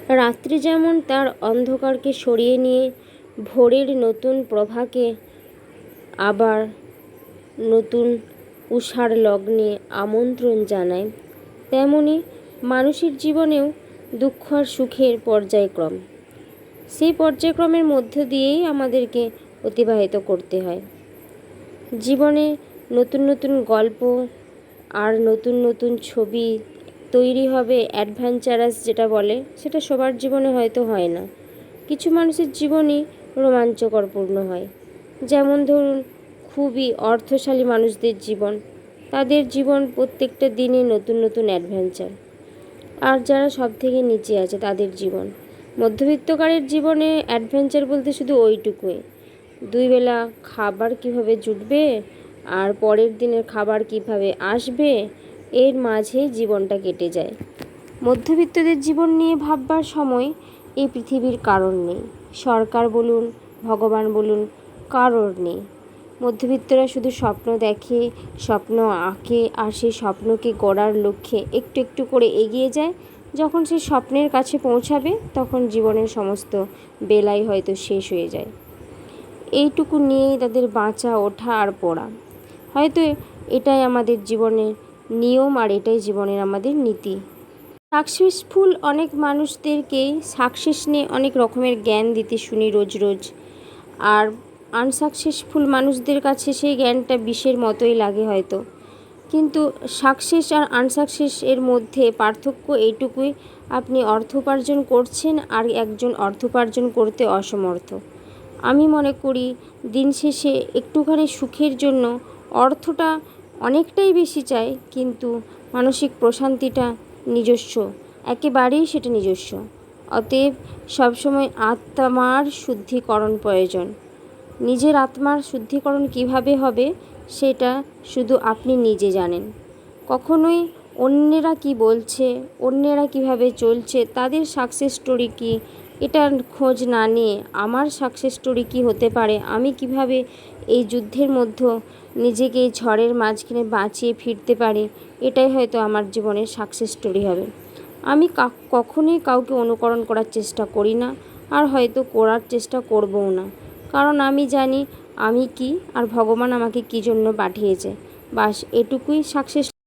রাত্রি যেমন তার অন্ধকারকে সরিয়ে নিয়ে ভোরের নতুন প্রভাকে আবার নতুন উষার লগ্নে আমন্ত্রণ জানায়, তেমনি মানুষের জীবনেও দুঃখ আর সুখের পর্যায়ক্রম। সেই পর্যায়ক্রমের মধ্য দিয়েই আমাদেরকে অতিবাহিত করতে হয়। জীবনে নতুন নতুন গল্প আর নতুন নতুন ছবি তৈরি হবে, অ্যাডভেঞ্চারাস যেটা বলে, সেটা সবার জীবনে হয়তো হয় না। কিছু মানুষের জীবনই রোমাঞ্চকরপূর্ণ হয়। যেমন ধরুন, খুবই অর্থশালী মানুষদের জীবন, তাদের জীবন প্রত্যেকটা দিনে নতুন নতুন অ্যাডভেঞ্চার। আর যারা সব থেকে নিচে আছে তাদের জীবন, মধ্যবিত্তকারের জীবনে অ্যাডভেঞ্চার বলতে শুধু ওইটুকুই, 2 বেলা খাবার কিভাবে জুটবে আর পরের দিনের খাবার কিভাবে আসবে, এর মাঝেই জীবনটা কেটে যায়। মধ্যবিত্তদের জীবন নিয়ে ভাববার সময় এই পৃথিবীর কারণ নেই, সরকার বলুন, ভগবান বলুন, কারোর নেই। মধ্যবিত্তরা শুধু স্বপ্ন দেখে, স্বপ্ন আঁকে, আর সেই স্বপ্নকে গড়ার লক্ষ্যে একটু একটু করে এগিয়ে যায়। যখন সে স্বপ্নের কাছে পৌঁছাবে, তখন জীবনের সমস্ত বেলাই হয়তো শেষ হয়ে যায়। এইটুকু নিয়েই তাদের বাঁচা, ওঠা আর পড়া। হয়তো এটাই আমাদের জীবনের নিয়ম, আর এটাই জীবনের আমাদের নীতি। সাকসেসফুল অনেক মানুষদেরকেই সাকসেস নিয়ে অনেক রকমের জ্ঞান দিতে শুনি রোজ রোজ, আর আনসাকসেসফুল মানুষদের কাছে সেই জ্ঞানটা বিষের মতোই লাগে হয়তো। কিন্তু সাকসেস আর আনসাকসেস এর মধ্যে পার্থক্য এইটুকুই, আপনি অর্থ উপার্জন করছেন আর একজন অর্থ উপার্জন করতে অসমর্থ। আমি মনে করি দিন শেষে একটুখানি সুখের জন্য অর্থটা অনেকটাই বেশি চাই, কিন্তু মানসিক প্রশান্তিটা নিজস্ব, একেবারেই সেটা নিজস্ব। অতএব সবসময় আত্মার শুদ্ধিকরণ প্রয়োজন। নিজের আত্মার শুদ্ধিকরণ কিভাবে হবে সেটা শুধু আপনি নিজে জানেন। কখনোই অন্যেরা কি বলছে, অন্যেরা কিভাবে চলছে, তাদের সাকসেস স্টোরি কী, এটার খোঁজ না নিয়ে আমার সাকসেস স্টোরি কী হতে পারে, আমি কিভাবে এই যুদ্ধের মধ্যে নিজেকে ঝড়ের মাঝখানে বাঁচিয়ে ফিরতে পারি, এটাই হয়তো আমার জীবনের সাকসেস স্টোরি হবে। আমি কখনোই কাউকে অনুকরণ করার চেষ্টা করি না, আর হয়তো করার চেষ্টা করবও না, কারণ আমি জানি আমি কি আর ভগবান আমাকে কী জন্য পাঠিয়েছে। বাস এটুকুই সাকসেস